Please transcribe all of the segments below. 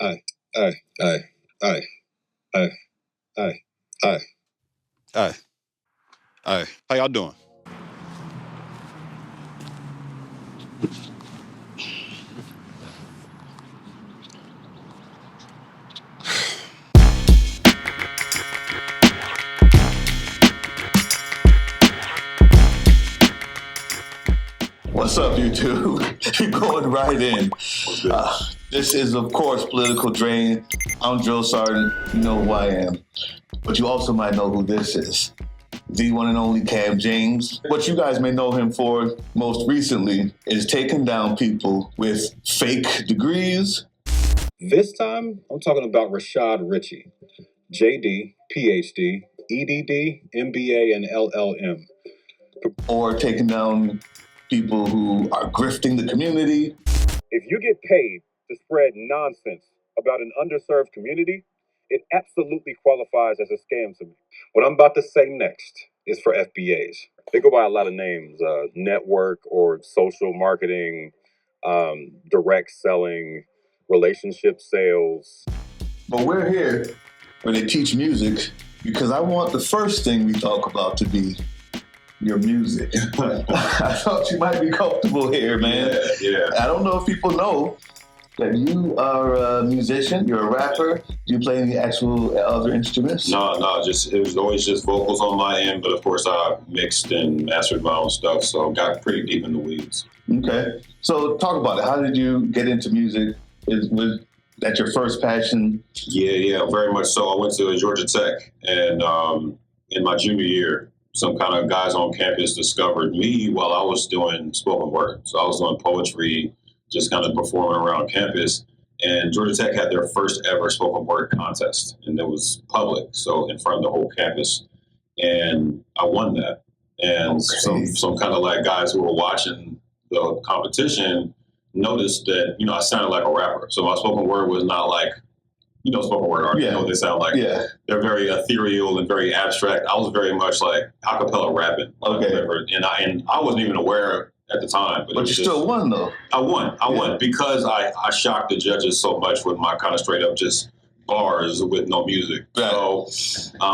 Hey, hey, hey, hey, hey, hey, hey. Hey, hey, how y'all doing? What's up, YouTube? You're going right in. This is, of course, Political Drain. I'm Joe Sargent. You know who I am. But you also might know who this is. The one and only Cam James. What you guys may know him for most recently is taking down people with fake degrees. This time, I'm talking about Rashad Richey. JD, PhD, EDD, MBA, and LLM. Or taking down people who are grifting the community. If you get paid to spread nonsense about an underserved community, it absolutely qualifies as a scam to me. What I'm about to say next is for FBAs. They go by a lot of names, network or social marketing, direct selling, relationship sales. But we're here where they teach music because I want the first thing we talk about to be your music. I thought you might be comfortable here, man. Yeah. I don't know if people know that you are a musician, you're a rapper. Do you play any actual other instruments? No, it was always just vocals on my end, but of course I mixed and mastered my own stuff, so got pretty deep in the weeds. Okay. So talk about it. How did you get into music? Was that your first passion? Yeah, very much so. I went to Georgia Tech, and in my junior year, some kind of guys on campus discovered me while I was doing spoken word. So I was doing poetry, just kind of performing around campus. And Georgia Tech had their first ever spoken word contest, and it was public, so in front of the whole campus. And I won that. And some kind of like guys who were watching the competition noticed that, I sounded like a rapper. So my spoken word was not like, spoken word artists, you know what they sound like. Yeah. They're very ethereal and very abstract. I was very much like a cappella rapping. Okay. And I wasn't even aware at the time. But you still won, though. I won because I shocked the judges so much with my kind of straight up just bars with no music. Right. So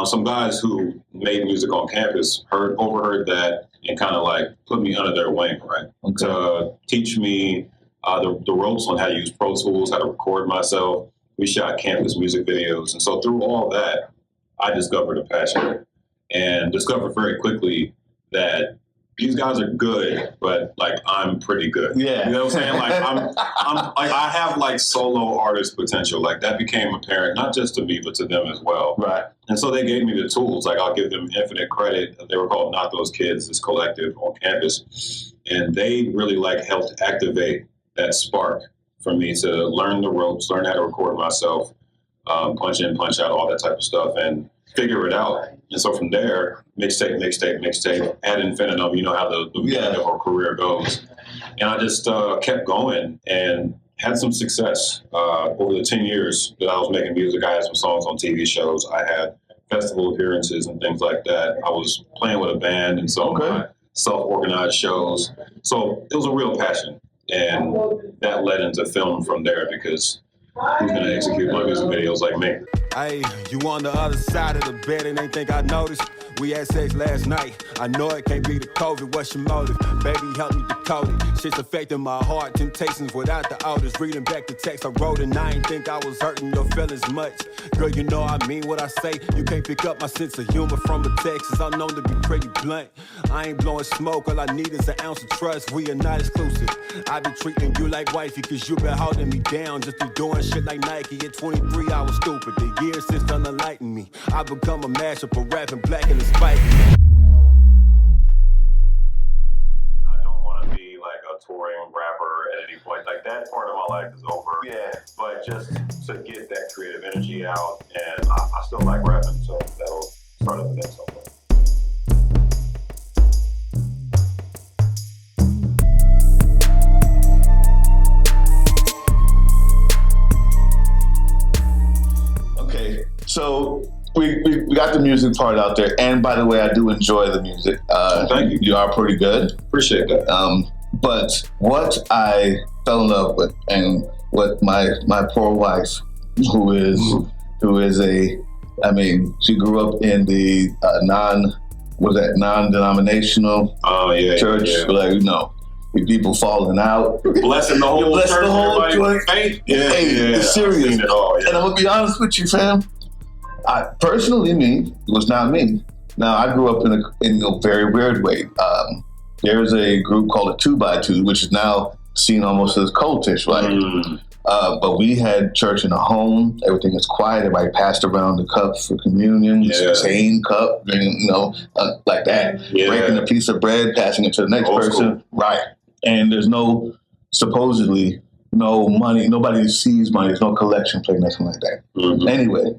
some guys who made music on campus overheard that and kind of like put me under their wing, right? Okay. To teach me the ropes on how to use Pro Tools, how to record myself. We shot campus music videos. And so through all that, I discovered a passion and discovered very quickly that these guys are good, but like I'm pretty good. Yeah. You know what I'm saying? Like I'm like I have like solo artist potential. Like that became apparent, not just to me, but to them as well. Right. And so they gave me the tools. Like I'll give them infinite credit. They were called Not Those Kids, this collective on campus. And they really like helped activate that spark for me to learn the ropes, learn how to record myself, punch in, punch out, all that type of stuff, and figure it out. And so from there, mixtape, ad infinitum, you know how the beginning of our career goes. And I just kept going and had some success. Over the 10 years that I was making music, I had some songs on TV shows. I had festival appearances and things like that. I was playing with a band and some of my self-organized shows. So it was a real passion. And that led into film from there because who's going to execute my music videos like me? Hey, you on the other side of the bed and ain't think I noticed? We had sex last night. I know it can't be the COVID. What's your motive? Baby, help me decode it. Shit's affecting my heart. Temptations without the orders. Reading back the text I wrote and I ain't think I was hurting your feelings much. Girl, you know I mean what I say. You can't pick up my sense of humor from the text. I'm known to be pretty blunt. I ain't blowing smoke. All I need is an ounce of trust. We are not exclusive. I be treating you like wifey cause you been holding me down. Just be doing shit like Nike. At 23, I was stupid. The years since done enlightened me. I become a mashup of rapping black and spike. I don't want to be like a touring rapper at any point. Like that part of my life is over. Yeah. But just to get that creative energy out, and I still like rapping, so that'll start up again somewhere. Okay, so we got the music part out there, and by the way, I do enjoy the music. Thank you. You are pretty good. Appreciate that. But what I fell in love with, and what my poor wife who is she grew up in the non-denominational church, with people falling out, blessing the whole church, faith. It's serious. And I'm gonna be honest with you, fam. It was not me. Now, I grew up in a very weird way. There's a group called a 2x2, which is now seen almost as cultish, right? But we had church in a home. Everything is quiet. Everybody passed around the cup for communion. Same cup, like that. Breaking a piece of bread, passing it to the next person. Right. And there's supposedly no money. Nobody sees money. There's no collection plate, nothing like that. Anyway,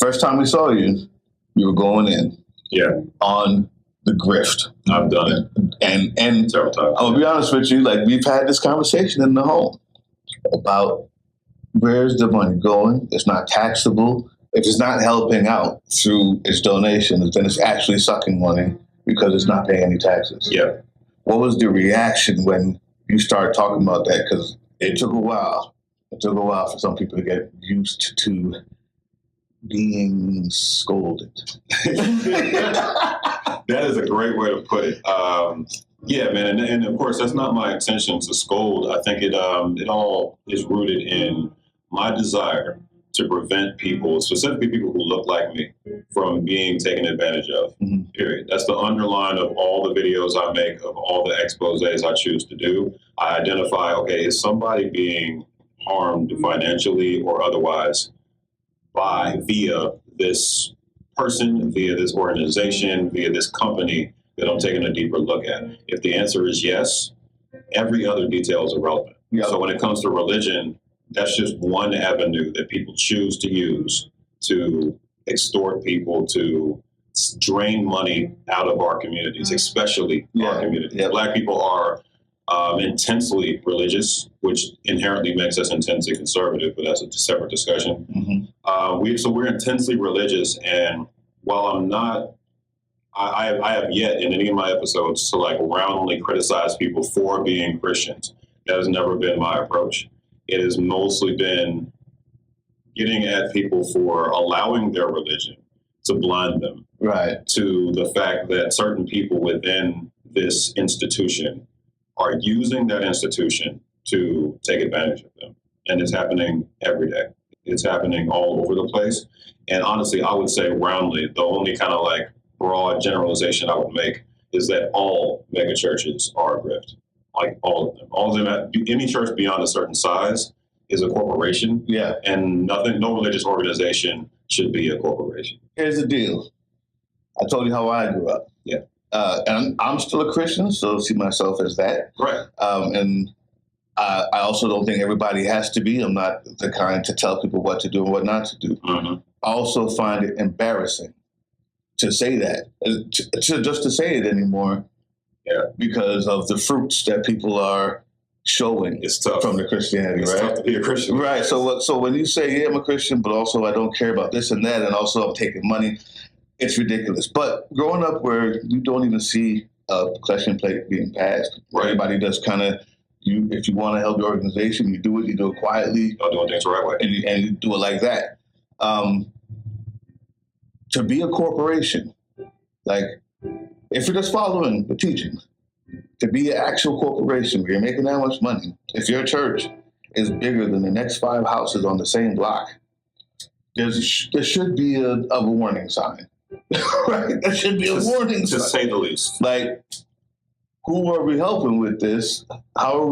first time we saw you, you were going in on the grift. I've done it. And several times. I'll be honest with you, we've had this conversation in the home about where's the money going. It's not taxable. If it's not helping out through its donations, then it's actually sucking money because it's not paying any taxes. Yeah. What was the reaction when you started talking about that? Because it took a while. It took a while for some people to get used to being scolded. That is a great way to put it. Yeah, man, and of course that's not my intention to scold. I think it all is rooted in my desire to prevent people, specifically people who look like me, from being taken advantage of. Period. That's the underline of all the videos I make, of all the exposés I choose to do. I identify, okay, is somebody being harmed financially or otherwise via this person, via this organization, via this company that I'm taking a deeper look at? If the answer is yes, every other detail is irrelevant. So when it comes to religion, that's just one avenue that people choose to use to extort people, to drain money out of our communities, especially our communities. Black people are intensely religious, which inherently makes us intensely conservative, but that's a separate discussion. So we're intensely religious, and while I'm not, I have yet in any of my episodes to roundly criticize people for being Christians. That has never been my approach. It has mostly been getting at people for allowing their religion to blind them to the fact that certain people within this institution are using that institution to take advantage of them. And it's happening every day. It's happening all over the place. And honestly, I would say roundly, the only kind of broad generalization I would make is that all mega churches are a grift. All of them. All of them, any church beyond a certain size is a corporation. And no religious organization should be a corporation. Here's the deal. I told you how I grew up. And I'm still a Christian, so see myself as that. Right. And I also don't think everybody has to be. I'm not the kind to tell people what to do and what not to do. I also find it embarrassing to say that, to say it anymore, because of the fruits that people are showing. It's tough from the Christianity, it's tough to be a Christian, right? So when you say, I'm a Christian, but also I don't care about this and that, and also I'm taking money, it's ridiculous. But growing up where you don't even see a collection plate being passed, everybody does kind of. If you want to help your organization, you do it quietly. You're doing things the right way. And you do it like that. To be a corporation, if you're just following the teachings, to be an actual corporation where you're making that much money, if your church is bigger than the next 5 houses on the same block, there should be a warning sign. Right? There should be a warning sign. To say the least. Who are we helping with this? How are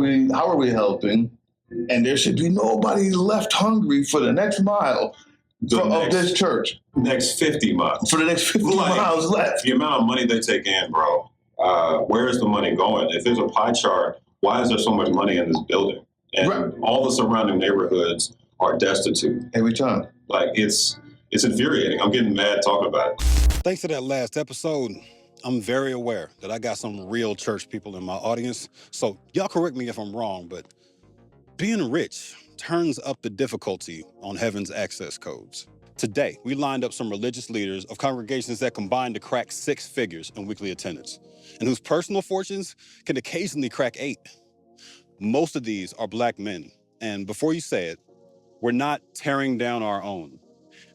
we helping? And there should be nobody left hungry for the next mile of this church. Next 50 miles. For the next 50 miles left. The amount of money they take in, bro. Where is the money going? If there's a pie chart, why is there so much money in this building? And all the surrounding neighborhoods are destitute. Every time. It's infuriating. I'm getting mad talking about it. Thanks to that last episode, I'm very aware that I got some real church people in my audience, so y'all correct me if I'm wrong, but being rich turns up the difficulty on heaven's access codes. Today, we lined up some religious leaders of congregations that combine to crack 6 figures in weekly attendance, and whose personal fortunes can occasionally crack 8. Most of these are black men, and before you say it, We're not tearing down our own.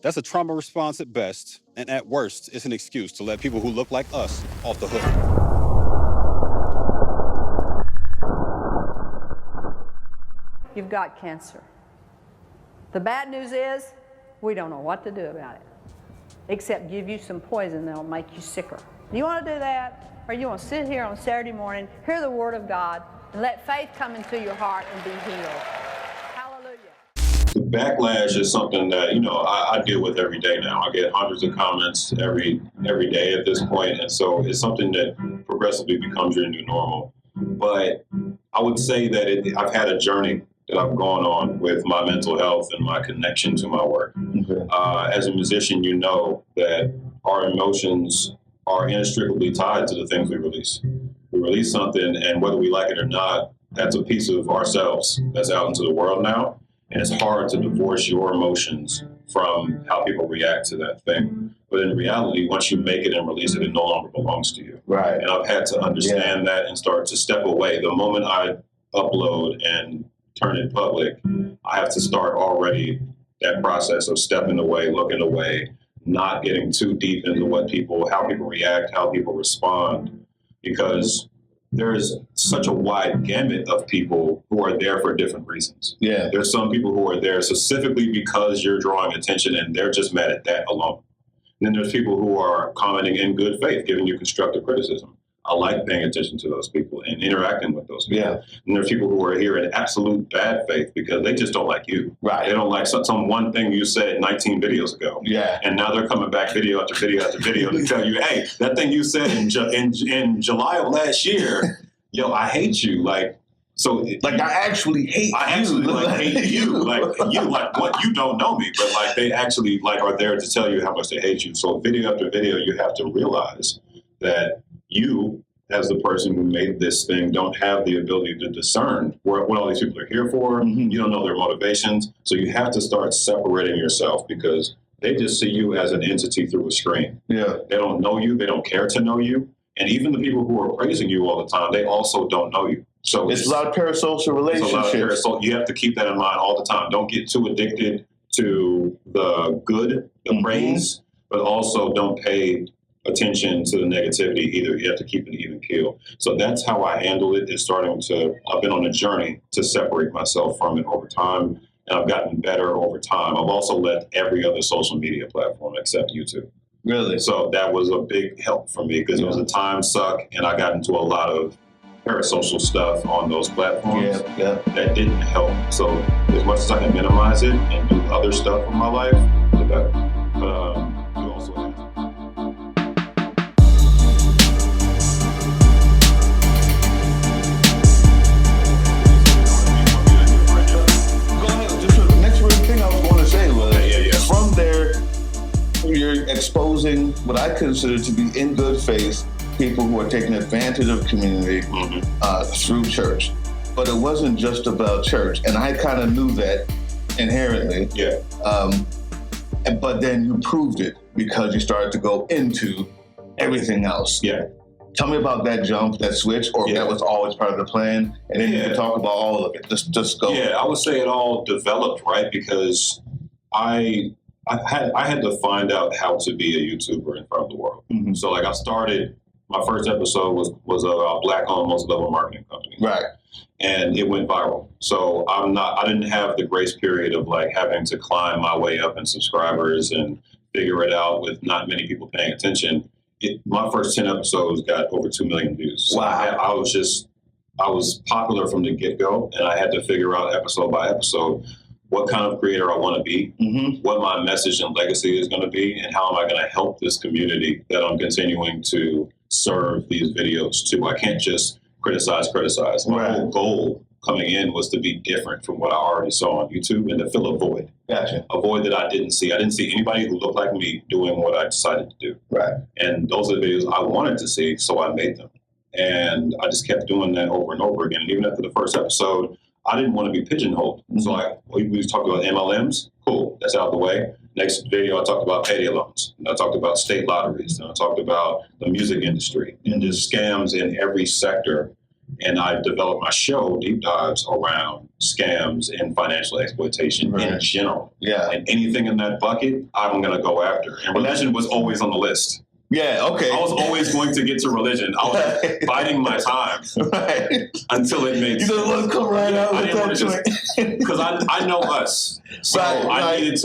That's a trauma response at best, and at worst, it's an excuse to let people who look like us off the hook. You've got cancer. The bad news is, we don't know what to do about it, except give you some poison that'll make you sicker. Do you want to do that? Or you want to sit here on Saturday morning, hear the Word of God, and let faith come into your heart and be healed? Hallelujah. The backlash is something that, I deal with every day now. I get hundreds of comments every day at this point, and so it's something that progressively becomes your new normal. But I would say that I've had a journey that I've gone on with my mental health and my connection to my work. Okay. As a musician, you know that our emotions are inextricably tied to the things we release. We release something, and whether we like it or not, that's a piece of ourselves that's out into the world now. And it's hard to divorce your emotions from how people react to that thing. But in reality, once you make it and release it, it no longer belongs to you. Right. And I've had to understand that and start to step away. The moment I upload and turn it public, I have to start already that process of stepping away, looking away, not getting too deep into how people react, how people respond, because there's such a wide gamut of people who are there for different reasons. Yeah. There's some people who are there specifically because you're drawing attention and they're just mad at that alone. And then there's people who are commenting in good faith, giving you constructive criticism. I like paying attention to those people and interacting with those people. Yeah. And there's people who are here in absolute bad faith because they just don't like you. Right. They don't like some one thing you said 19 videos ago. Yeah. And now they're coming back video after video after video to tell you, hey, that thing you said in July of last year, yo, I hate you. Like, so I actually hate you. I actually hate you. What, you don't know me, but they actually are there to tell you how much they hate you. So video after video, you have to realize that you, as the person who made this thing, don't have the ability to discern what all these people are here for. Mm-hmm. You don't know their motivations. So you have to start separating yourself because they just see you as an entity through a screen. Yeah. They don't know you. They don't care to know you. And even the people who are praising you all the time, they also don't know you. So it's a lot of parasocial relationships. You have to keep that in mind all the time. Don't get too addicted to the good, the praise, but also don't pay attention to the negativity either. You have to keep an even keel. So that's how I handle it. I've been on a journey to separate myself from it over time, and I've gotten better over time. I've also left every other social media platform except YouTube. Really? So that was a big help for me because it was a time suck, and I got into a lot of parasocial stuff on those platforms that didn't help. So as much as I can minimize it and do other stuff in my life, the better. But you also have to. From there, you're exposing what I consider to be in good faith people who are taking advantage of community through church. But it wasn't just about church, and I kind of knew that inherently. Yeah. But then you proved it because you started to go into everything else. Yeah. Tell me about that jump, that switch, or if that was always part of the plan, and then you can talk about all of it. Just go. Yeah, I would say it all developed, right? Because I had to find out how to be a YouTuber in front of the world. Mm-hmm. So I started, my first episode was a Black-owned multi-level marketing company. Right. And it went viral. So I didn't have the grace period of having to climb my way up in subscribers and figure it out with not many people paying attention. My first 10 episodes got over 2 million views. So wow. I was popular from the get-go, and I had to figure out episode by episode what kind of creator I want to be, what my message and legacy is going to be, and how am I going to help this community that I'm continuing to serve these videos to. I can't just criticize. My whole goal coming in was to be different from what I already saw on YouTube and to fill a void. Gotcha. A void that I didn't see. I didn't see anybody who looked like me doing what I decided to do. Right. And those are the videos I wanted to see, so I made them. And I just kept doing that over and over again. And even after the first episode, I didn't want to be pigeonholed. So we talked about MLMs. Cool, that's out of the way. Next video, I talked about payday loans. And I talked about state lotteries. And I talked about the music industry and just scams in every sector And I developed my show, Deep Dives, around scams and financial exploitation in general. Yeah. And anything in that bucket, I'm going to go after. And religion was always on the list. Yeah, okay. I was always going to get to religion. I was biding my time until it made sense. You don't want to come right out with that joint. Because I know us. So I needed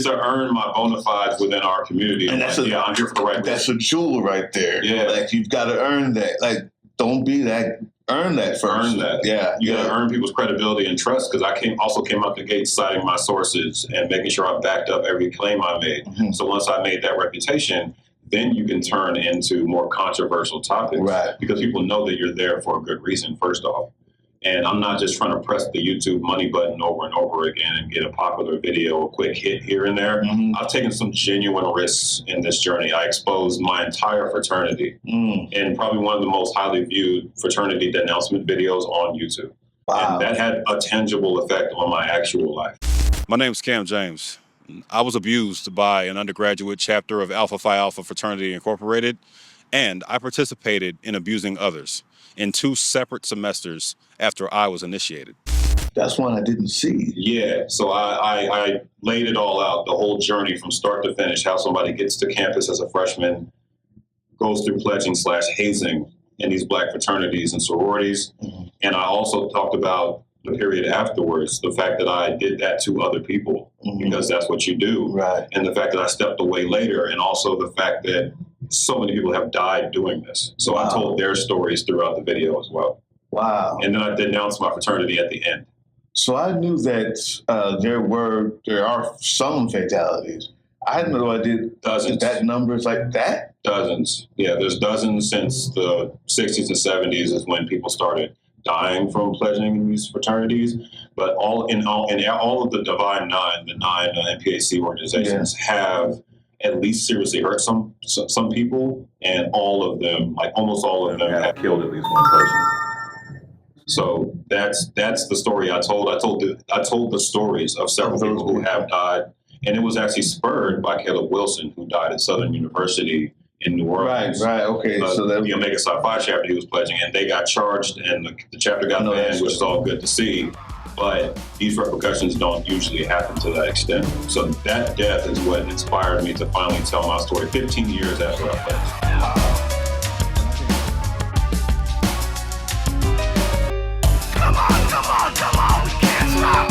to earn my bona fides within our community. And I'm here for the right reason. That's a jewel right there. Yeah. Like, you've got to earn that. Like, don't be that. Earn that first. Earn that. Yeah. You got to earn people's credibility and trust, because I also came out the gate citing my sources and making sure I backed up every claim I made. Mm-hmm. So once I made that reputation, then you can turn into more controversial topics, right? Because people know that you're there for a good reason, first off. And I'm not just trying to press the YouTube money button over and over again and get a popular video, a quick hit here and there. Mm-hmm. I've taken some genuine risks in this journey. I exposed my entire fraternity in probably one of the most highly viewed fraternity denouncement videos on YouTube. Wow. And that had a tangible effect on my actual life. My name's Cam James. I was abused by an undergraduate chapter of Alpha Phi Alpha Fraternity Incorporated, and I participated in abusing others in 2 separate semesters after I was initiated. That's one I didn't see. Yeah, so I laid it all out, the whole journey from start to finish, how somebody gets to campus as a freshman, goes through pledging / hazing in these Black fraternities and sororities. Mm-hmm. And I also talked about the period afterwards, the fact that I did that to other people, because that's what you do. Right. And the fact that I stepped away later, and also the fact that so many people have died doing this. So I told their stories throughout the video as well. Wow. And then I denounced my fraternity at the end. So I knew that there are some fatalities. I had no idea that number is like that. Dozens. Yeah, there's dozens since the 60s and 70s is when people started dying from pledging in these fraternities. But all of the Divine Nine, the 9 NPAC organizations, have at least seriously hurt some people, and almost all of them have killed at least one person. So that's the story I told. I told the stories of several people who have died, and it was actually spurred by Caleb Wilson, who died at Southern University in New Orleans. Right, okay. So the Omega Psi Phi chapter he was pledging, and they got charged, and the chapter got banned, which is all good to see. But these repercussions don't usually happen to that extent. So that death is what inspired me to finally tell my story 15 years after I pledged. Come on, we can't stop.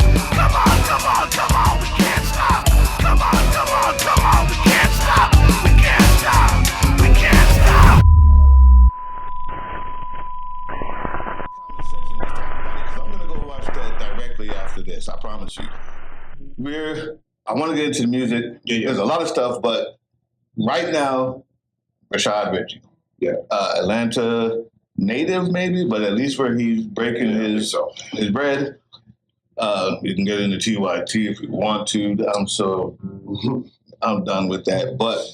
Come on, we can't stop. Come on, we can't stop. We can't stop. I'm going to go watch that directly after this, I promise you. I want to get into the music. Yeah. There's a lot of stuff, but right now, Rashad Ritchie. Yeah. Atlanta native, maybe, but at least where he's breaking his bread. You can get into TYT if you want to. I'm done with that. But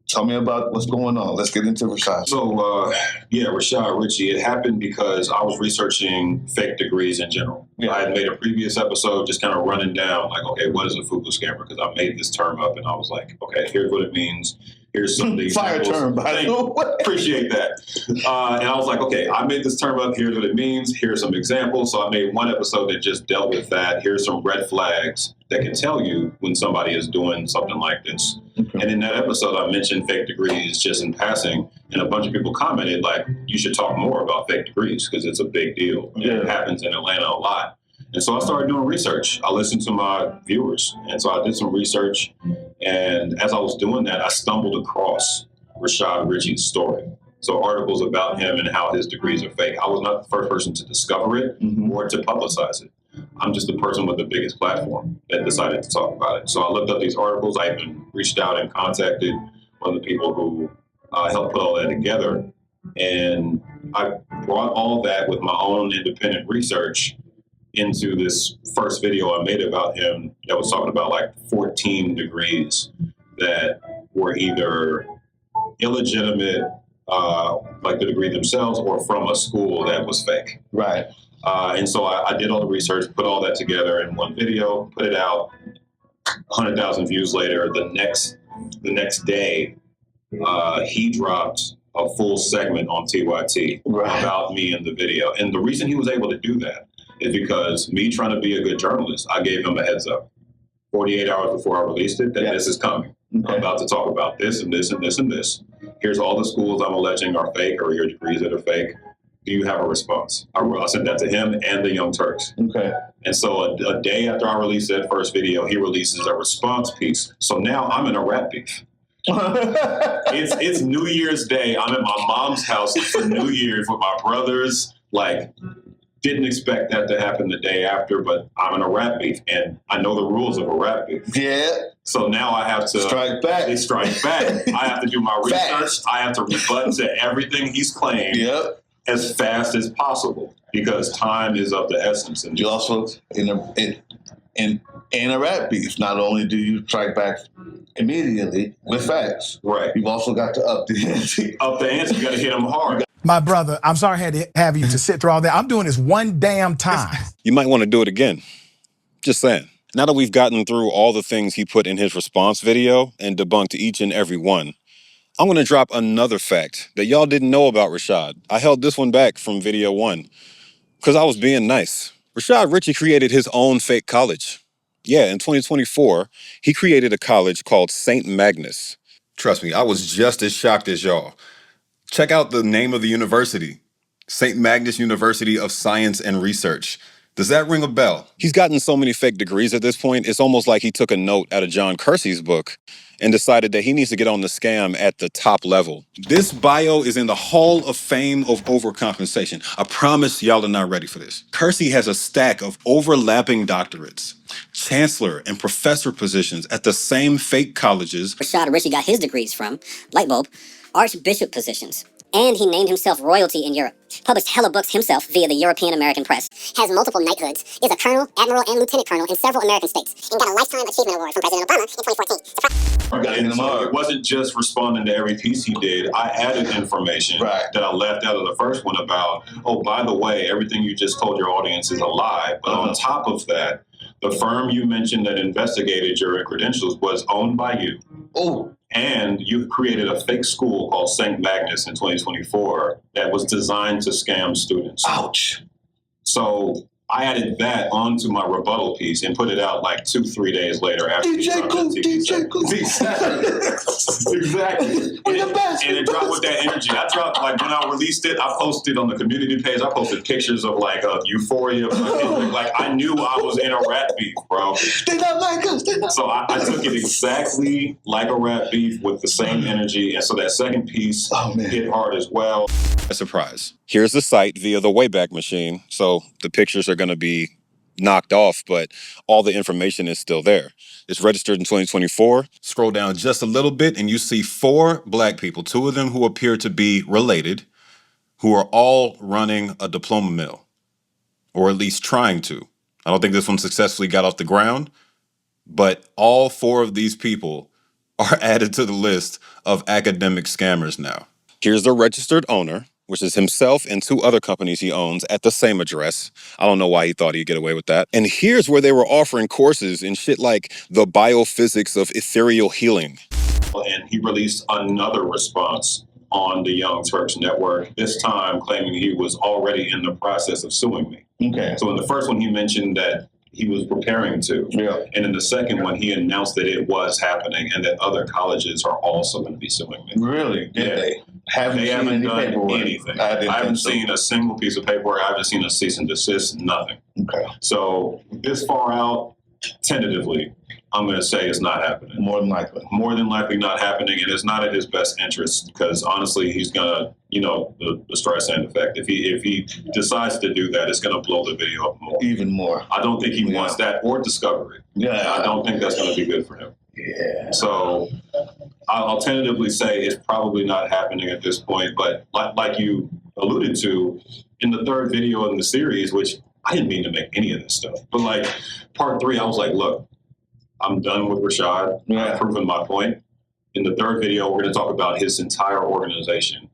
tell me about what's going on. Let's get into Rashad. So, Rashad Richey. It happened because I was researching fake degrees in general. Yeah. I had made a previous episode just kind of running down, like, okay, what is a FUCO scammer? Because I made this term up, and I was like, okay, here's what it means. Here's some of the examples. Fire term, by the way. Appreciate that. And I was like, okay, I made this term up. Here's what it means. Here's some examples. So I made one episode that just dealt with that. Here's some red flags that can tell you when somebody is doing something like this. Okay. And in that episode, I mentioned fake degrees just in passing. And a bunch of people commented, like, you should talk more about fake degrees because it's a big deal. Yeah. And it happens in Atlanta a lot. And so I started doing research. I listened to my viewers. And so I did some research. And as I was doing that, I stumbled across Rashad Ritchie's story. So articles about him and how his degrees are fake. I was not the first person to discover it or to publicize it. I'm just the person with the biggest platform that decided to talk about it. So I looked up these articles. I even reached out and contacted one of the people who helped put all that together. And I brought all that with my own independent research into this first video I made about him that was talking about like 14 degrees that were either illegitimate, like the degree themselves, or from a school that was fake. Right. And so I did all the research, put all that together in one video, put it out. 100,000 views later, the next day, he dropped a full segment on TYT about me in the video. And the reason he was able to do that is because me trying to be a good journalist, I gave him a heads up 48 hours before I released it that this is coming. I'm about to talk about this and this and this and this. Here's all the schools I'm alleging are fake or your degrees that are fake. Do you have a response? I sent that to him and the Young Turks. Okay. And so a day after I released that first video, he releases a response piece. So now I'm in a rap beef. It's New Year's Day. I'm at my mom's house for New Year's with my brothers. Like, didn't expect that to happen the day after, but I'm in a rap beef, and I know the rules of a rap beef. Yeah. So now I have to strike back. I have to do my research. I have to rebut to everything he's claimed as fast as possible because time is of the essence. And you also in a rap beef, not only do you strike back immediately with facts, right? You've also got to up the ante. Up the ante, you got to hit them hard. My brother, I'm sorry I had to have you to sit through all that. I'm doing this one damn time. You might want to do it again. Just saying. Now that we've gotten through all the things he put in his response video and debunked each and every one, I'm going to drop another fact that y'all didn't know about Rashad. I held this one back from video 1 because I was being nice. Rashad Richey created his own fake college. Yeah, in 2024, he created a college called St. Magnus. Trust me, I was just as shocked as y'all. Check out the name of the university, St. Magnus University of Science and Research. Does that ring a bell? He's gotten so many fake degrees at this point, it's almost like he took a note out of John Kersey's book and decided that he needs to get on the scam at the top level. This bio is in the Hall of Fame of overcompensation. I promise y'all are not ready for this. Kersey has a stack of overlapping doctorates, chancellor and professor positions at the same fake colleges Rashad Richey got his degrees from, light bulb, archbishop positions. And he named himself royalty in Europe. Published hella books himself via the European American press. Has multiple knighthoods. Is a colonel, admiral, and lieutenant colonel in several American states. And got a Lifetime Achievement Award from President Obama in 2014. So it wasn't just responding to every piece he did. I added information that I left out of the first one about, oh, by the way, everything you just told your audience is a lie. But on top of that, the firm you mentioned that investigated your credentials was owned by you. Oh. And you created a fake school called St. Magnus in 2024 that was designed to scam students. Ouch. So I added that onto my rebuttal piece and put it out like 2-3 days later after DJ Cool. Exactly. And it dropped with that energy. I dropped, like, when I released it, I posted on the community page, I posted pictures of like a Euphoria. Like, I knew I was in a rap beef, bro. They not like us. So I took it exactly like a rap beef with the same energy. And so that second piece hit hard as well. A surprise. Here's the site via the Wayback Machine, so the pictures are going to be knocked off, but all the information is still there. It's registered in 2024. Scroll down just a little bit and you see 4 black people, 2 of them who appear to be related, who are all running a diploma mill, or at least trying to. I don't think this one successfully got off the ground, but all 4 of these people are added to the list of academic scammers now. Here's the registered owner, which is himself and 2 other companies he owns at the same address. I don't know why he thought he'd get away with that. And here's where they were offering courses in shit like the biophysics of ethereal healing. And he released another response on the Young Turks network, this time claiming he was already in the process of suing me. Okay. So in the first one, he mentioned that he was preparing to. Yeah. And in the second one, he announced that it was happening and that other colleges are also going to be suing me. Really? Yeah. They haven't done anything. I haven't seen a single piece of paperwork. I haven't seen a cease and desist, nothing. Okay. So this far out, tentatively, I'm going to say it's not happening. More than likely. More than likely not happening, and it's not in his best interest because honestly, he's going to, the Streisand effect. If he decides to do that, it's going to blow the video up more. Even more. I don't think he wants that or discovery. Yeah. I don't think that's going to be good for him. Yeah. So I'll tentatively say it's probably not happening at this point, but like you alluded to in the third video in the series, which I didn't mean to make any of this stuff, but like part 3, I was like, look, I'm done with Rashad. I've proven my point. In the third video, we're going to talk about his entire organization.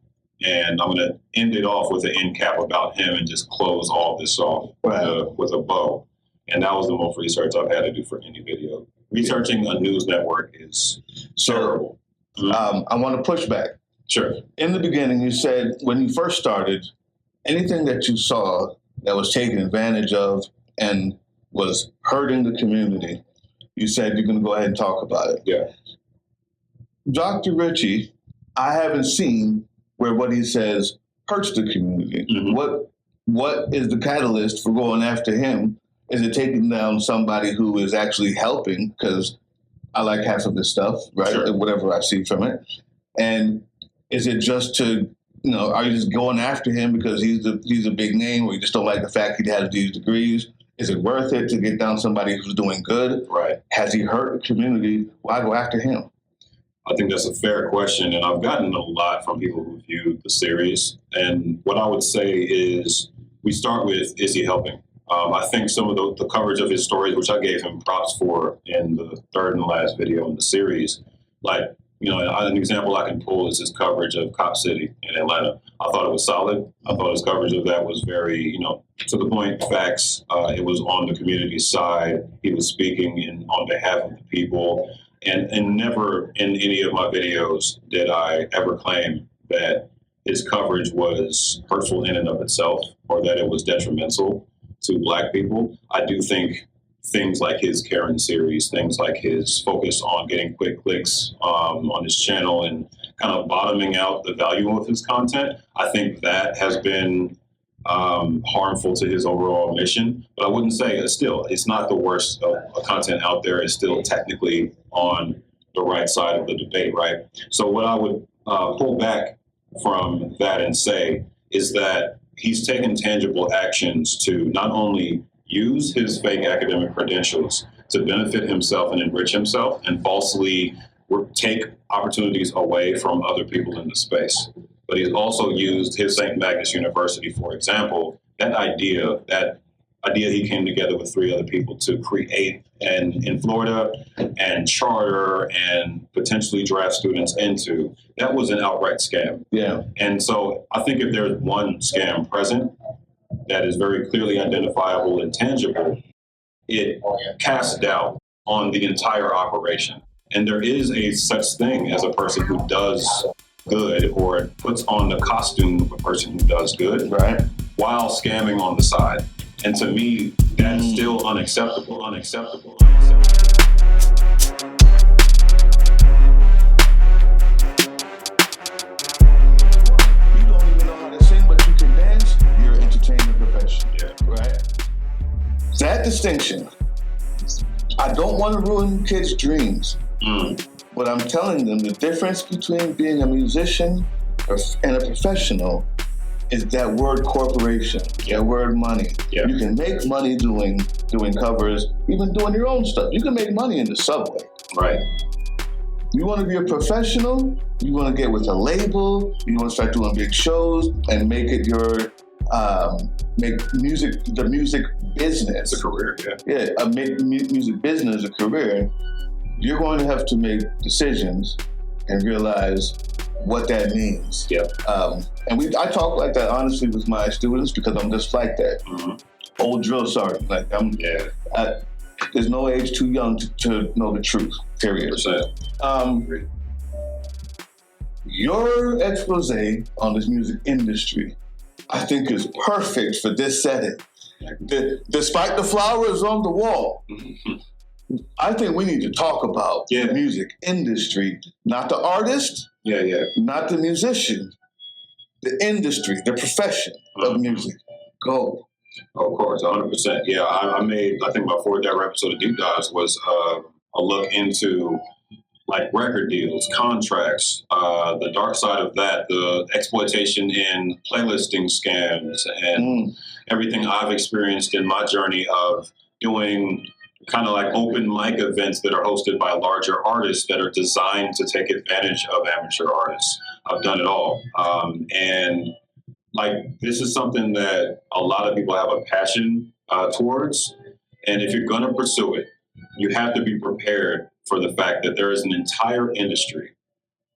And I'm going to end it off with an end cap about him and just close all this off with a bow. And that was the most research I've had to do for any video. Researching a news network is terrible. I want to push back. Sure. In the beginning, you said when you first started, anything that you saw that was taken advantage of and was hurting the community, you said you're going to go ahead and talk about it. Yeah. Dr. Richey, I haven't seen where what he says hurts the community. Mm-hmm. What is the catalyst for going after him? Is it taking down somebody who is actually helping? Because I like half of this stuff, right? Sure. Whatever I see from it. And is it just to, are you just going after him because he's a big name, or you just don't like the fact he has these degrees? Is it worth it to get down somebody who's doing good? Right. Has he hurt the community? Why go after him? I think that's a fair question, and I've gotten a lot from people who view the series. And what I would say is we start with, is he helping? I think some of the coverage of his stories, which I gave him props for in the third and last video in the series, an example I can pull is his coverage of Cop City in Atlanta. I thought it was solid. I thought his coverage of that was very, to the point, facts. It was on the community's side. He was speaking on behalf of the people. And never in any of my videos did I ever claim that his coverage was hurtful in and of itself or that it was detrimental to Black people. I do think things like his Karen series, things like his focus on getting quick clicks on his channel and kind of bottoming out the value of his content, I think that has been harmful to his overall mission. But I wouldn't say it's not the worst of content out there. It's still technically on the right side of the debate, right? So what I would pull back from that and say is that he's taken tangible actions to not only use his fake academic credentials to benefit himself and enrich himself and falsely take opportunities away from other people in the space, but he's also used his St. Magnus University, for example, that idea he came together with 3 other people to create in Florida and charter and potentially draft students into. That was an outright scam. Yeah. And so I think if there's one scam present that is very clearly identifiable and tangible, it casts doubt on the entire operation. And there is a such thing as a person who does good or puts on the costume of a person who does good, right, while scamming on the side. And to me, that's still unacceptable. You don't even know how to sing, but you can dance. You're an entertainment professional, right? That distinction, I don't want to ruin kids' dreams, but I'm telling them the difference between being a musician and a professional is that word corporation, that word money. Yeah. You can make money doing covers, even doing your own stuff. You can make money in the subway. Right. You want to be a professional, you want to get with a label, you want to start doing big shows and make it your, make the music business. A career, yeah. Yeah, make music business a career. You're going to have to make decisions and realize what that means. Yeah. And I talk like that honestly with my students because I'm just like that. Mm-hmm. Old drill sergeant. Like there's no age too young to know the truth. Period. Your expose on this music industry, I think, is perfect for this setting. Despite the flowers on the wall, I think we need to talk about the music industry, not the artist. Not the musician, the industry, the profession of music. Go. Of course, 100%. Yeah, I think my 4th episode of Deep Dives was a look into like record deals, contracts, the dark side of that, the exploitation in playlisting scams, and everything I've experienced in my journey of doing kind of like open mic events that are hosted by larger artists that are designed to take advantage of amateur artists. I've done it all. And like, this is something that a lot of people have a passion towards. And if you're going to pursue it, you have to be prepared for the fact that there is an entire industry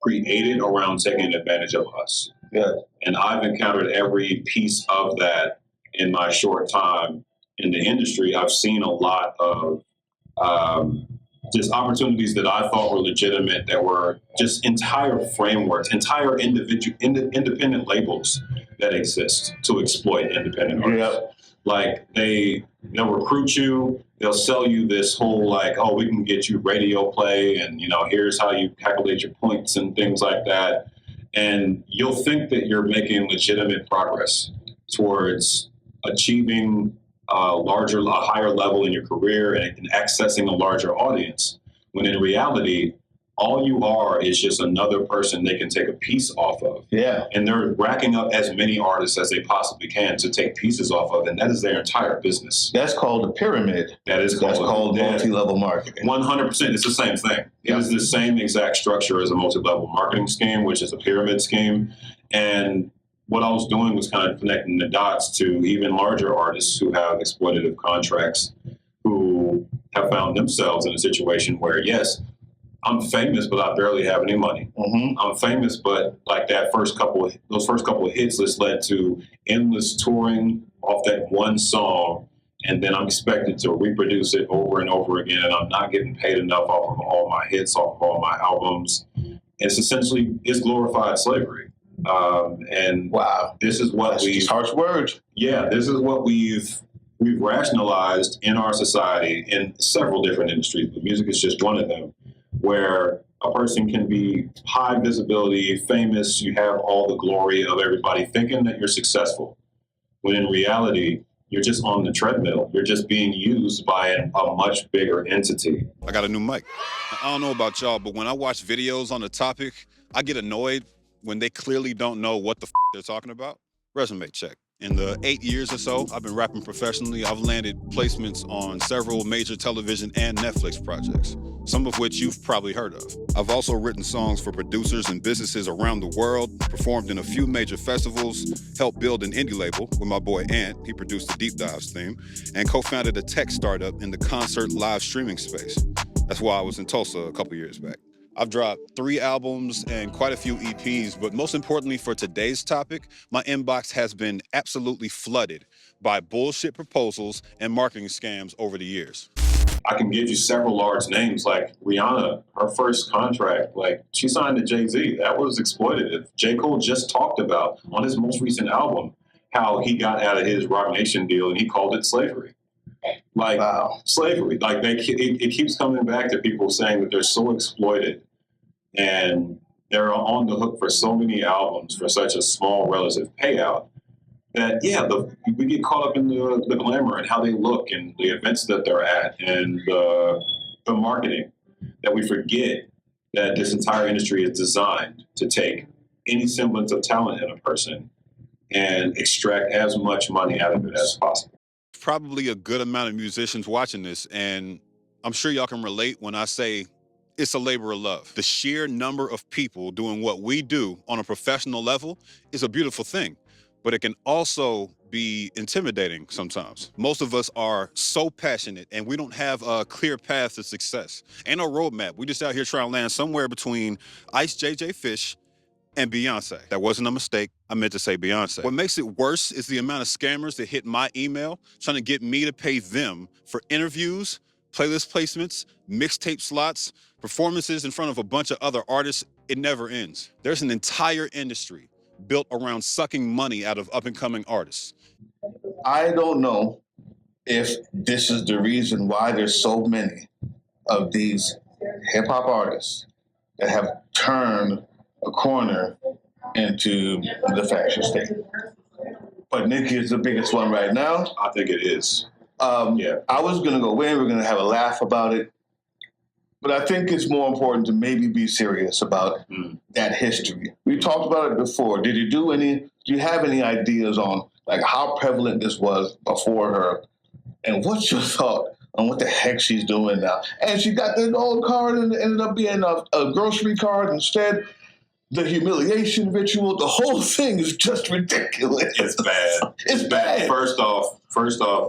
created around taking advantage of us. Yeah. And I've encountered every piece of that in my short time in the industry. I've seen a lot of just opportunities that I thought were legitimate, that were just entire frameworks, entire independent labels that exist to exploit independent artists. Yep. Like they'll recruit you, they'll sell you this whole like, oh, we can get you radio play, and here's how you calculate your points and things like that. And you'll think that you're making legitimate progress towards achieving a higher level in your career and accessing a larger audience, when in reality, all you are is just another person they can take a piece off of. Yeah. And they're racking up as many artists as they possibly can to take pieces off of, and that is their entire business. That's called a pyramid. That's called multi-level marketing. 100%. It's the same thing. It is the same exact structure as a multi-level marketing scheme, which is a pyramid scheme. And what I was doing was kind of connecting the dots to even larger artists who have exploitative contracts, who have found themselves in a situation where, yes, I'm famous, but I barely have any money. Mm-hmm. I'm famous, but like those first couple of hits just led to endless touring off that one song, and then I'm expected to reproduce it over and over again, and I'm not getting paid enough off of all my hits, off of all my albums. It's glorified slavery. And wow, this is what these harsh words. Yeah, this is what we've rationalized in our society in several different industries, but music is just one of them, where a person can be high visibility, famous, you have all the glory of everybody thinking that you're successful, when in reality, you're just on the treadmill. You're just being used by a much bigger entity. I got a new mic. I don't know about y'all, but when I watch videos on the topic, I get annoyed when they clearly don't know what the they're talking about. Resume check. In the 8 years or so I've been rapping professionally, I've landed placements on several major television and Netflix projects, some of which you've probably heard of. I've also written songs for producers and businesses around the world, performed in a few major festivals, helped build an indie label with my boy Ant, he produced the Deep Dives theme, and co-founded a tech startup in the concert live streaming space. That's why I was in Tulsa a couple years back. I've dropped 3 albums and quite a few EPs, but most importantly for today's topic, my inbox has been absolutely flooded by bullshit proposals and marketing scams over the years. I can give you several large names, like Rihanna, her first contract, like she signed to Jay-Z. That was exploitative. J. Cole just talked about on his most recent album how he got out of his Roc Nation deal and he called it slavery. Like, wow. Slavery. Like it keeps coming back to people saying that they're so exploited and they're on the hook for so many albums for such a small relative payout that, we get caught up in the glamour and how they look and the events that they're at and the marketing, that we forget that this entire industry is designed to take any semblance of talent in a person and extract as much money out of it as possible. Probably a good amount of musicians watching this, and I'm sure y'all can relate when I say it's a labor of love. The sheer number of people doing what we do on a professional level is a beautiful thing, but it can also be intimidating sometimes. Most of us are so passionate and we don't have a clear path to success. Ain't no roadmap. We just out here trying to land somewhere between Ice JJ Fish and Beyonce. That wasn't a mistake. I meant to say Beyonce. What makes it worse is the amount of scammers that hit my email trying to get me to pay them for interviews, playlist placements, mixtape slots, performances in front of a bunch of other artists. It never ends. There's an entire industry built around sucking money out of up-and-coming artists. I don't know if this is the reason why there's so many of these hip-hop artists that have turned a corner into the fashion state. But Nicki is the biggest one right now. I think it is. I was going to go in, we're going to have a laugh about it. But I think it's more important to maybe be serious about that history. We talked about it before. Do you have any ideas on like how prevalent this was before her? And what's your thought on what the heck she's doing now? And she got the old card and it ended up being a grocery card instead. The humiliation ritual, the whole thing is just ridiculous. It's bad. It's bad. First off,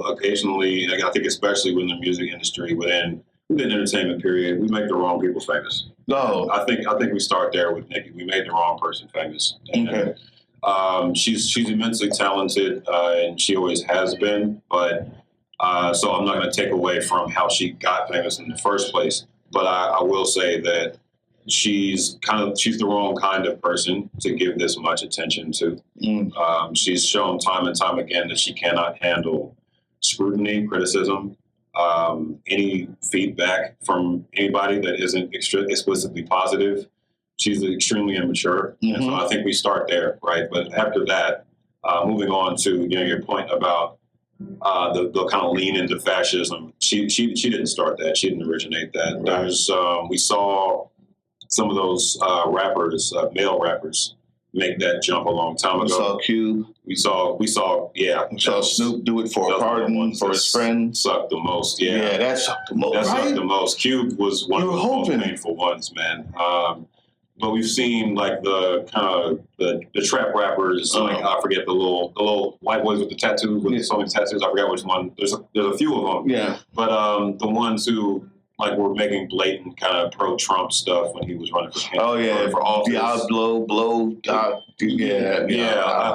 occasionally, I think especially within the music industry, within entertainment period, we make the wrong people famous. No. I think we start there with Nicki. We made the wrong person famous. And, okay. She's immensely talented, and she always has been, but so I'm not going to take away from how she got famous in the first place. But I will say that she's the wrong kind of person to give this much attention to. She's shown time and time again that she cannot handle scrutiny, criticism, any feedback from anybody that isn't explicitly positive. She's extremely immature. And so I think we start there, right? But after that, moving on to your point about the kind of lean into fascism, she didn't start that. She didn't originate that. There's we saw some of those rappers, male rappers, make that jump a long time ago. We saw Cube. We saw Snoop do it for a pardon for his friend. Sucked the most. Yeah, that sucked the most. That right? sucked the most. Cube was one of the most painful ones, man. But we've seen like the kind of the trap rappers, like I forget the little white boys with the tattoos, with so many tattoos. I forgot which one. There's a few of them. Yeah. But the ones who like were making blatant kind of pro-Trump stuff when he was running for campaign. For office. I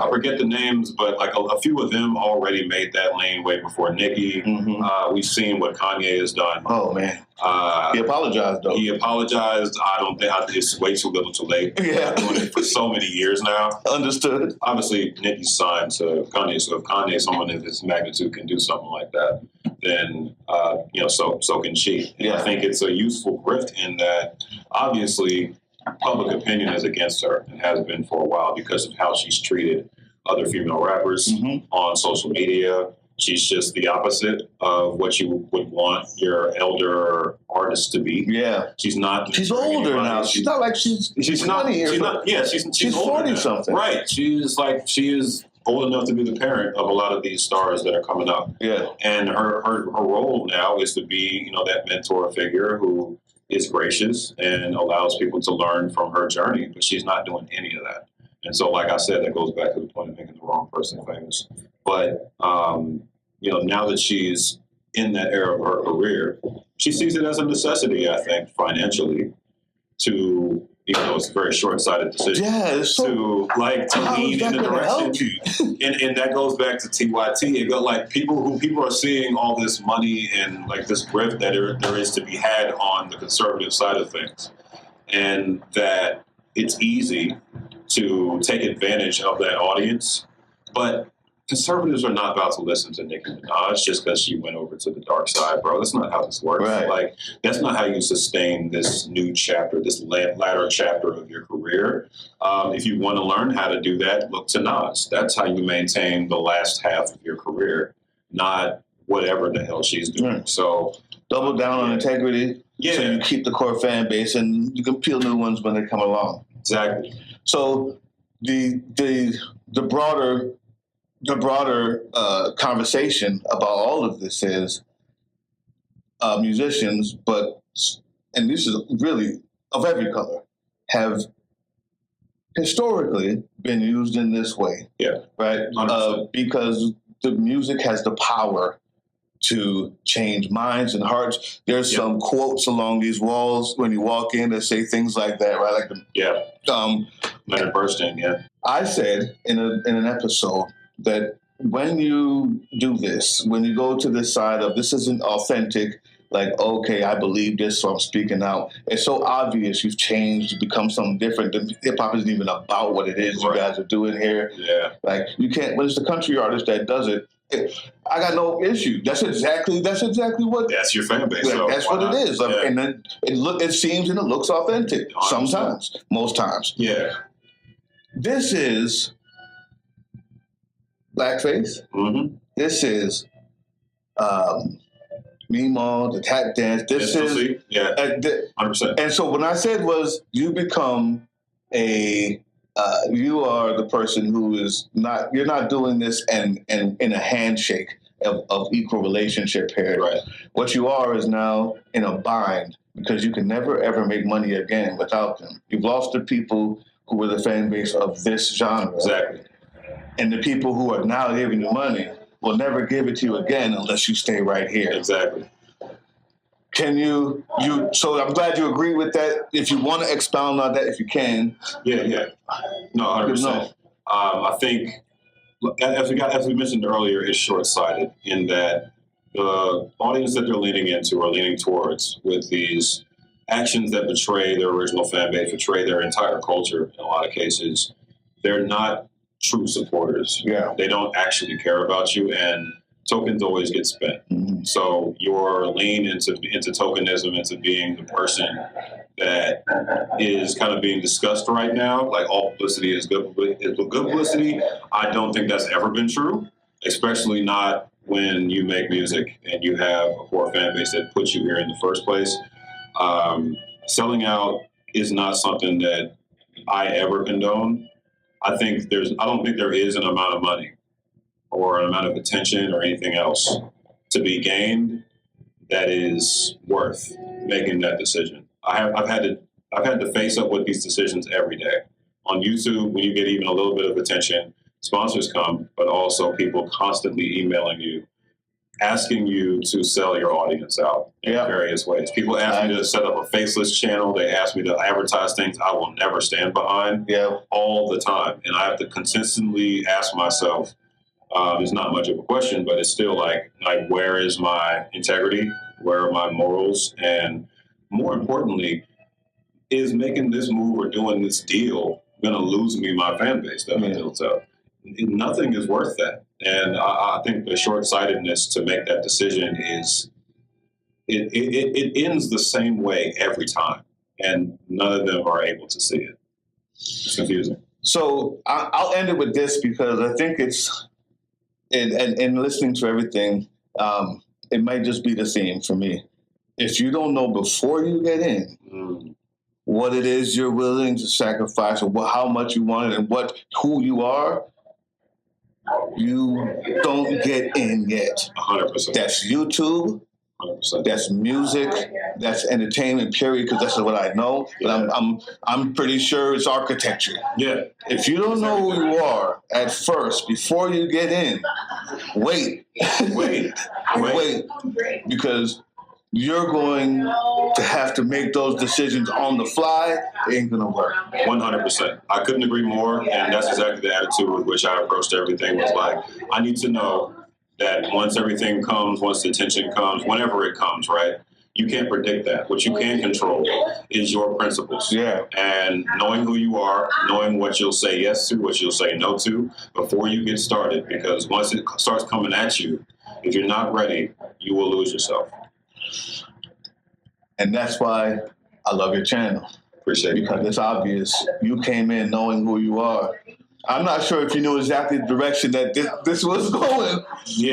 forget the names, but like a few of them already made that lane way before Nicki. We've seen what Kanye has done. Oh man. He apologized though. He apologized. I don't think it's way too little too late. Yeah. I've been doing it for so many years now. Understood. Obviously, Nicki's signed to Kanye, so if Kanye, someone of his magnitude, can do something like that, then so can she. And I think it's a useful grift in that obviously public opinion is against her and has been for a while because of how she's treated other female rappers on social media. She's just the opposite of what you would want your elder artist to be. Yeah. She's not. She's older now. She's not like she's 20 years old. Yeah, she's 40 something. Right. She is old enough to be the parent of a lot of these stars that are coming up. Yeah. And her role now is to be, that mentor figure who is gracious and allows people to learn from her journey, but she's not doing any of that. And so, like I said, that goes back to the point of making the wrong person famous. But, now that she's in that era of her career, she sees it as a necessity, I think, financially, to, even though it's a very short-sighted decision, to lean in the direction. And that goes back to TYT. It got like people are seeing all this money and like this grift that there is to be had on the conservative side of things. And that it's easy to take advantage of that audience. But conservatives are not about to listen to Nicki Minaj just because she went over to the dark side, bro. That's not how this works. Right. Like, that's not how you sustain this new chapter, this latter chapter of your career. If you want to learn how to do that, look to Nas. That's how you maintain the last half of your career, not whatever the hell she's doing. Right. So double down on integrity. Yeah. So you keep the core fan base and you can peel new ones when they come along. Exactly. So the broader conversation about all of this is musicians, and this is really of every color, have historically been used in this way. Yeah. Right? Because the music has the power to change minds and hearts. There's some quotes along these walls when you walk in that say things like that, right? Leonard Bernstein, I said in an episode that when you do this, when you go to this side of this isn't authentic, like, okay, I believe this, so I'm speaking out. It's so obvious you've changed, you've become something different. Hip hop isn't even about what it is you guys are doing here. Yeah. Like, you can't, when it's the country artist that does it, I got no issue. That's exactly what. That's your fan base. So that's what it is. Yeah. And then it seems and it looks authentic. 100%. Sometimes, most times. Yeah. This is blackface. Mm-hmm. This is Meemaw, the tap dance. This is 100%. And so what I said was, you become you are the person who is not. You're not doing this and in a handshake of equal relationship here. Right. What you are is now in a bind because you can never ever make money again without them. You've lost the people who were the fan base of this genre. Exactly. And the people who are now giving you money will never give it to you again unless you stay right here. Exactly. Can you so I'm glad you agree with that. If you want to expound on that, if you can. Yeah. No, 100%. I think, as we mentioned earlier, it's short-sighted in that the audience that they're leaning into or leaning towards with these actions that betray their original fan base, betray their entire culture in a lot of cases, they're not true supporters. Yeah. They don't actually care about you, and tokens always get spent. Mm-hmm. So your lean into tokenism, into being the person that is kind of being discussed right now, like all publicity is good publicity, I don't think that's ever been true, especially not when you make music and you have a core fan base that puts you here in the first place. Selling out is not something that I ever condone. I don't think there is an amount of money or an amount of attention or anything else to be gained that is worth making that decision. I've had to face up with these decisions every day. On YouTube, when you get even a little bit of attention, sponsors come, but also people constantly emailing you, asking you to sell your audience out in various ways. People ask me to set up a faceless channel. They ask me to advertise things I will never stand behind all the time. And I have to consistently ask myself, it's not much of a question, but it's still like where is my integrity? Where are my morals? And more importantly, is making this move or doing this deal going to lose me my fan base that I built up? Nothing is worth that. And I think the short-sightedness to make that decision is, it ends the same way every time. And none of them are able to see it. It's confusing. So I'll end it with this, because I think it's, and listening to everything, it might just be the theme for me. If you don't know before you get in what it is you're willing to sacrifice, or how much you want it, and who you are, you don't get in yet. 100%. That's YouTube. 100%. That's music. That's entertainment. Period. Because that's what I know. But I'm pretty sure it's architecture. Yeah. If you don't know who you are at first, before you get in, wait, because you're going to have to make those decisions on the fly. It ain't gonna work. 100%. I couldn't agree more, and that's exactly the attitude with which I approached everything. Was like, I need to know that once everything comes, once the attention comes, whenever it comes, right? You can't predict that. What you can control is your principles. Yeah. And knowing who you are, knowing what you'll say yes to, what you'll say no to, before you get started. Because once it starts coming at you, if you're not ready, you will lose yourself. And that's why I love your channel. Appreciate it. Because it's obvious you came in knowing who you are. I'm not sure if you knew exactly the direction that this was going,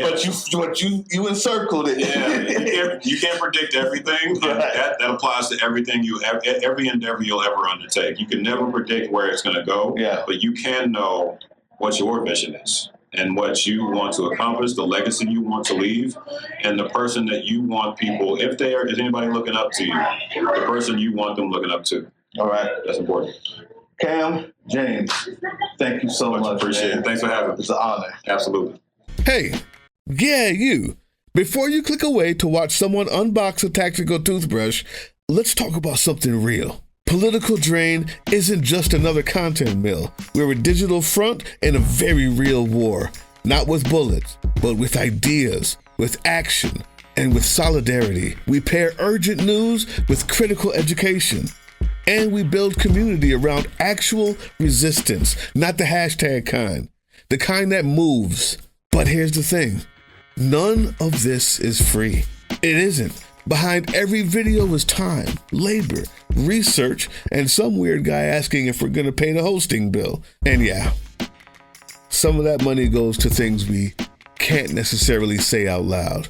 but you encircled it. Yeah, you can't predict everything. Right. That applies to everything every endeavor you'll ever undertake. You can never predict where it's going to go, but you can know what your vision is and what you want to accomplish, the legacy you want to leave, and the person that you want people, is anybody looking up to you, the person you want them looking up to. All right. That's important. Cam, James, thank you so much. Appreciate it. Thanks for having me. It's an honor. Absolutely. Hey, you. Before you click away to watch someone unbox a tactical toothbrush, let's talk about something real. Political Drain isn't just another content mill. We're a digital front in a very real war. Not with bullets, but with ideas, with action, and with solidarity. We pair urgent news with critical education. And we build community around actual resistance, not the hashtag kind. The kind that moves. But here's the thing. None of this is free. It isn't. Behind every video is time, labor, research, and some weird guy asking if we're going to pay the hosting bill. And yeah, some of that money goes to things we can't necessarily say out loud.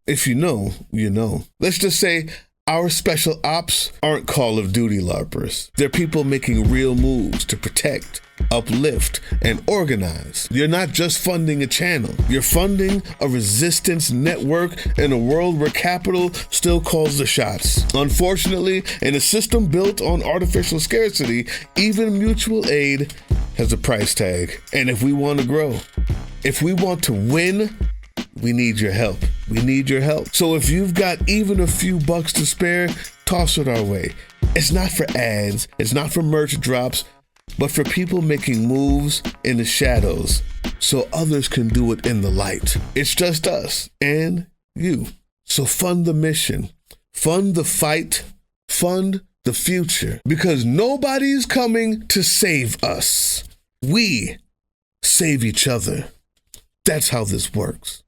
If you know, you know. Let's just say our special ops aren't Call of Duty LARPers. They're people making real moves to protect, uplift, and organize. You're not just funding a channel. You're funding a resistance network in a world where capital still calls the shots. Unfortunately, in a system built on artificial scarcity, even mutual aid has a price tag. And if we want to grow, if we want to win, we need your help. We need your help. So if you've got even a few bucks to spare, toss it our way. It's not for ads. It's not for merch drops, but for people making moves in the shadows so others can do it in the light. It's just us and you. So fund the mission, fund the fight, fund the future, because nobody's coming to save us. We save each other. That's how this works.